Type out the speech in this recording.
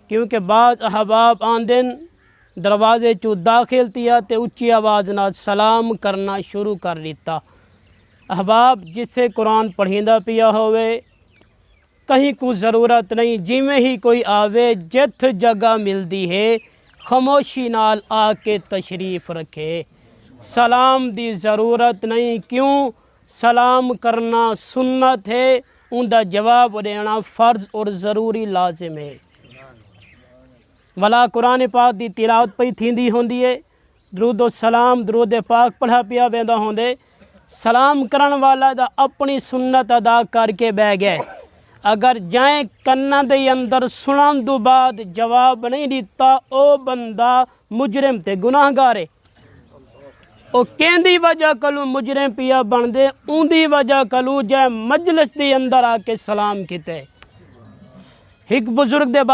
کیونکہ بعض احباب آندن دروازے چو داخل تیا تے اچھی آواز نال سلام کرنا شروع کر دیتا۔ احباب جس سے قرآن پڑھیندہ پیا ہوئے کہیں کو ضرورت نہیں، جی میں ہی کوئی آوے جت جگہ ملدی ہے خاموشی نال آ کے تشریف رکھے، سلام دی ضرورت نہیں۔ کیوں؟ سلام کرنا سنت ہے، ان دا جواب دینا فرض اور ضروری لازم ہے۔ ولا قرآن پاک دی تلاوت پئی تھیندی ہوندی ہے، درود و سلام درود پاک پڑھا پیا ویندا ہوندے، سلام کرن والا دا اپنی سنت ادا کر کے بہ گئے، اگر جائیں کناں دے اندر سنن دو بعد جواب نہیں دیتا او بندہ مجرم تے گناہ گارے، او کیندی وجہ کلو مجرم پیا بن دے، اون دی وجہ کلو جائے مجلس دے اندر آ کے سلام کیتے۔ ایک بزرگ دے